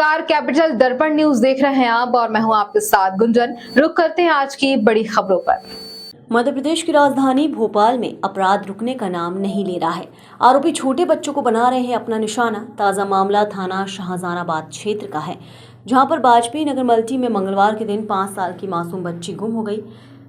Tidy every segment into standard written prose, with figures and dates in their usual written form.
नमस्कार, कैपिटल दर्पण न्यूज देख रहे हैं आप और मैं हूं आपके साथ गुंजन। रुक करते हैं आज की बड़ी खबरों पर। मध्य प्रदेश की राजधानी भोपाल में अपराध रुकने का नाम नहीं ले रहा है। आरोपी छोटे बच्चों को बना रहे हैं अपना निशाना। ताजा मामला थाना शाहजहानाबाद क्षेत्र का है, जहां पर वाजपेयी नगर मल्टी में मंगलवार के दिन 5 साल की मासूम बच्ची गुम हो गई।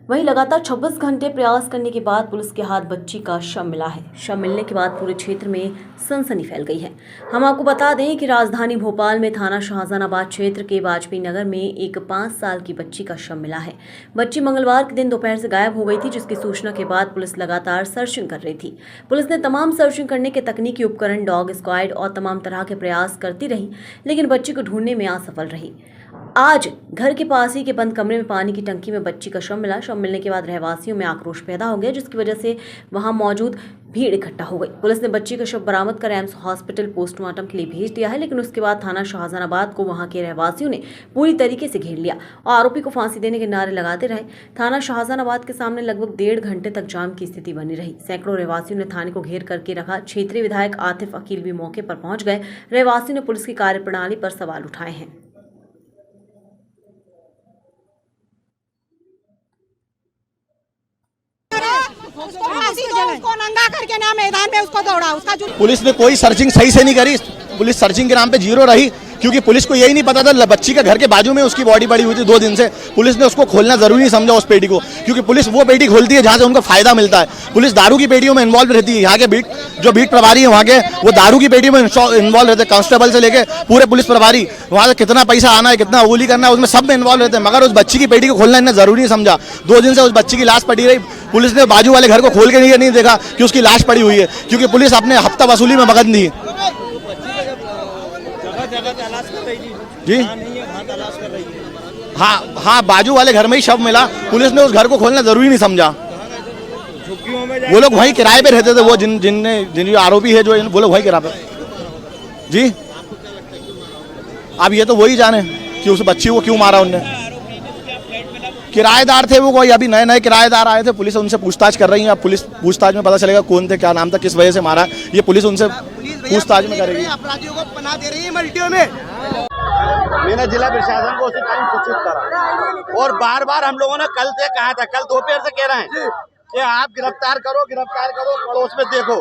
वहीं लगातार 26 घंटे प्रयास करने के बाद पुलिस के हाथ बच्ची का शव मिला है। शव मिलने के बाद पूरे क्षेत्र में सनसनी फैल गई है। हम आपको बता दें कि राजधानी भोपाल में थाना शाहजहानाबाद क्षेत्र के वाजपेयी नगर में एक 5 साल की बच्ची का शव मिला है। बच्ची मंगलवार के दिन दोपहर से गायब हो गई थी, जिसकी सूचना के बाद पुलिस लगातार सर्चिंग कर रही थी। पुलिस ने तमाम सर्चिंग करने के तकनीकी उपकरण, डॉग स्क्वाड और तमाम तरह के प्रयास करती रही, लेकिन बच्ची को ढूंढने में असफल रही। आज घर के पास ही के बंद कमरे में पानी की टंकी में बच्ची का शव मिला। शव मिलने के बाद रहवासियों में आक्रोश पैदा हो गया, जिसकी वजह से वहां मौजूद भीड़ इकट्ठा हो गई। पुलिस ने बच्ची का शव बरामद कर एम्स हॉस्पिटल पोस्टमार्टम के लिए भेज दिया है, लेकिन उसके बाद थाना शाहजहानाबाद को वहां के रहवासियों ने पूरी तरीके से घेर लिया और आरोपी को फांसी देने के नारे लगाते रहे। थाना शाहजहानाबाद के सामने लगभग 1.5 घंटे तक जाम की स्थिति बनी रही। सैकड़ों रहवासियों ने थाने को घेर करके रखा। क्षेत्रीय विधायक आतिफ अकील भी मौके पर पहुंच गए। रहवासियों ने पुलिस की कार्यप्रणाली पर सवाल उठाए हैं। उसको नंगा करके ना मैदान में उसको दौड़ा। उसका पुलिस ने कोई सर्चिंग सही से नहीं करी। पुलिस सर्चिंग के नाम पे जीरो रही, क्योंकि पुलिस को यही नहीं पता था बच्ची के घर के बाजू में उसकी बॉडी पड़ी हुई थी 2 दिन से। पुलिस ने उसको खोलना जरूरी नहीं समझा उस पेटी को, क्योंकि पुलिस वो पेटी खोलती है जहां से उनको फायदा मिलता है। पुलिस दारू की पेटियों में इन्वॉल्व रहती है। यहाँ के बीट प्रभारी है वहाँ के, वो दारू की पेटी में इन्वॉल्व रहते हैं। कांस्टेबल से लेके पूरे पुलिस प्रभारी, वहाँ से कितना पैसा आना है, कितना वसूली करना है, उसमें सब में इन्वॉल्व रहते हैं। मगर उस बच्ची की पेटी को खोलना इन्हें जरूरी नहीं समझा। 2 दिन से उस बच्ची की लाश पड़ी रही। पुलिस ने बाजू वाले घर को खोल के नहीं देखा कि उसकी लाश पड़ी हुई है, क्योंकि पुलिस अपने हफ्ता वसूली में मगन थी। जी हाँ, बाजू वाले घर में ही शव मिला। पुलिस ने उस घर को खोलना जरूरी नहीं समझा। वो लोग वहीं किराए पे रहते थे, वो जिन आरोपी है जो वो लोग वहीं किराए पे। जी अब ये तो वही जाने कि उस बच्ची को क्यों मारा उनने। किराएदार थे वो, कोई अभी नए किराएदार आए थे। पुलिस उनसे पूछताछ कर रही है। अब पुलिस पूछताछ में पता चलेगा कौन थे, क्या नाम था, किस वजह से मारा। ये पुलिस उनसे पूछताछ में करेगी। अपराधियों को पनाह दे रही है मल्टियों में। मैंने जिला प्रशासन को उसी टाइम सूचित करा और बार हम लोगों ने कल से कहा था, कल दोपहर से कह रहे हैं कि आप गिरफ्तार करो, पड़ोस में देखो।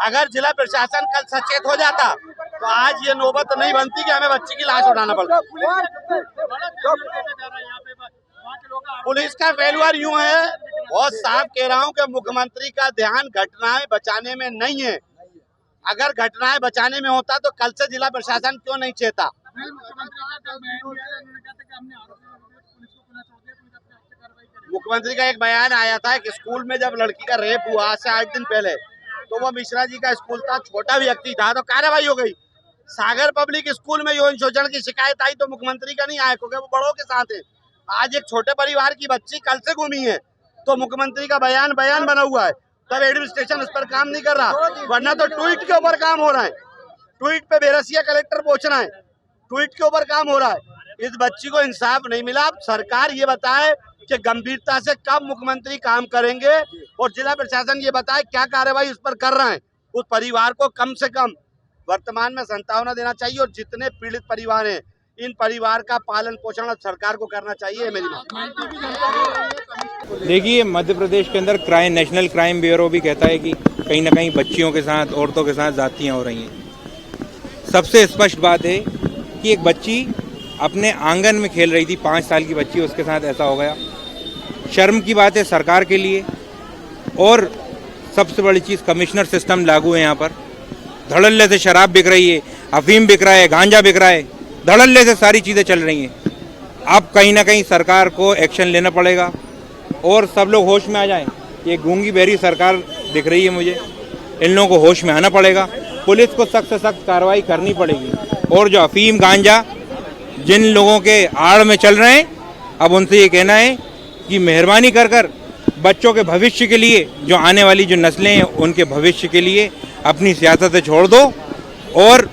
अगर जिला प्रशासन कल सचेत हो जाता तो आज ये नौबत नहीं बनती कि हमें बच्ची की लाश उठाना पड़ता। पुलिस का फेल्यूर यूं है, बहुत साफ कह रहा हूं कि मुख्यमंत्री का ध्यान घटनाएं बचाने में नहीं है। अगर घटनाएं बचाने में होता तो कल से जिला प्रशासन क्यों नहीं चेता। मुख्यमंत्री का एक बयान आया था कि स्कूल में जब लड़की का रेप हुआ आज से 8 दिन पहले, तो वो मिश्रा जी का स्कूल था, छोटा व्यक्ति था, तो कार्रवाई हो गई। सागर पब्लिक स्कूल में यौन शोषण की शिकायत आई तो मुख्यमंत्री का नहीं आया, क्योंकि वो बड़ों के साथ है। आज एक छोटे परिवार की बच्ची कल से गुमी है, तो मुख्यमंत्री का बयान बना हुआ है, तब एडमिनिस्ट्रेशन उस पर काम नहीं कर रहा। वरना तो ट्वीट के ऊपर काम हो रहा है। ट्वीट पे बेरसिया कलेक्टर पहुंच रहा है, ट्वीट के ऊपर काम हो रहा है। इस बच्ची को इंसाफ नहीं मिला। अब सरकार ये बताए कि गंभीरता से कब मुख्यमंत्री काम करेंगे और जिला प्रशासन ये बताए क्या कार्रवाई उस पर कर रहे हैं। उस परिवार को कम से कम वर्तमान में सांत्वना देना चाहिए और जितने पीड़ित परिवार हैं, इन परिवार का पालन पोषण सरकार को करना चाहिए। मेरी मांग। देखिए, मध्य प्रदेश के अंदर नेशनल क्राइम ब्यूरो भी कहता है कि कहीं ना कहीं बच्चियों के साथ, औरतों के साथ ज्यादतियां हो रही हैं। सबसे स्पष्ट बात है कि एक बच्ची अपने आंगन में खेल रही थी, 5 साल की बच्ची, उसके साथ ऐसा हो गया। शर्म की बात है सरकार के लिए। और सबसे बड़ी चीज़, कमिश्नर सिस्टम लागू है यहाँ पर। धड़ल्ले से शराब बिक रही है, अफीम बिक रहा है, गांजा बिक रहा है, धड़ल्ले से सारी चीज़ें चल रही हैं। अब कहीं ना कहीं सरकार को एक्शन लेना पड़ेगा और सब लोग होश में आ जाएं। ये गूंगी बहरी सरकार दिख रही है मुझे, इन लोगों को होश में आना पड़ेगा। पुलिस को सख्त से सख्त कार्रवाई करनी पड़ेगी। और जो अफीम गांजा जिन लोगों के आड़ में चल रहे हैं, अब उनसे ये कहना है कि मेहरबानी कर बच्चों के भविष्य के लिए, जो आने वाली जो नस्लें हैं उनके भविष्य के लिए अपनी सियासत छोड़ दो और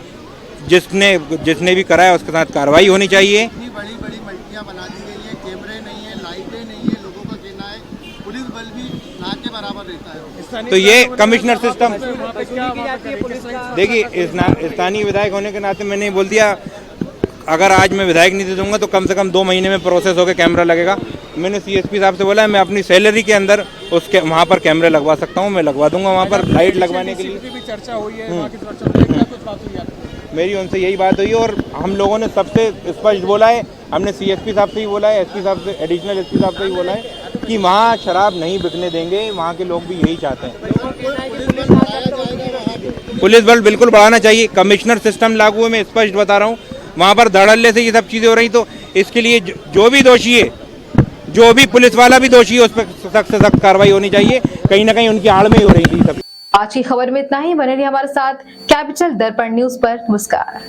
जिसने भी कराया उसके साथ कार्रवाई होनी चाहिए। बड़ी मल्टियां बना दी गई है, कैमरे नहीं है, लाइटें नहीं है, लोगों का कहना है पुलिस बल भी ना के बराबर रहता है। तो ये कमिश्नर सिस्टम, देखिए स्थानीय विधायक होने के नाते मैंने बोल दिया अगर आज मैं विधायक नीति दूंगा तो कम से कम 2 महीने में प्रोसेस होकर कैमरा लगेगा। मैंने सीएसपी साहब से बोला है मैं अपनी सैलरी के अंदर उसके वहाँ पर कैमरे लगवा सकता हूँ, मैं लगवा दूंगा वहाँ पर लाइट लगवाने के लिए। भी चर्चा हुई है वहाँ की सुरक्षा को लेकर, कुछ बात हुई आपकी? मेरी उनसे यही बात हुई और हम लोगों ने सबसे स्पष्ट बोला है, हमने सीएसपी साहब से ही बोला है, एसपी साहब से, एडिशनल एसपी साहब से ही बोला है कि वहाँ शराब नहीं बिकने देंगे। वहाँ के लोग भी यही चाहते हैं। पुलिस बल बिल्कुल बढ़ाना चाहिए। कमिश्नर सिस्टम लागू है, मैं स्पष्ट बता रहा हूँ। वहाँ पर धड़ल्ले से ये सब चीज़ें हो रही, तो इसके लिए जो भी दोषी है, जो भी पुलिस वाला भी दोषी है, उस पर सख्त से सख्त कार्रवाई होनी चाहिए। कहीं ना कहीं उनकी आड़ में ही हो रही थी सब। आज की खबर में इतना ही। बने रहिए हमारे साथ कैपिटल दर्पण न्यूज पर। नमस्कार।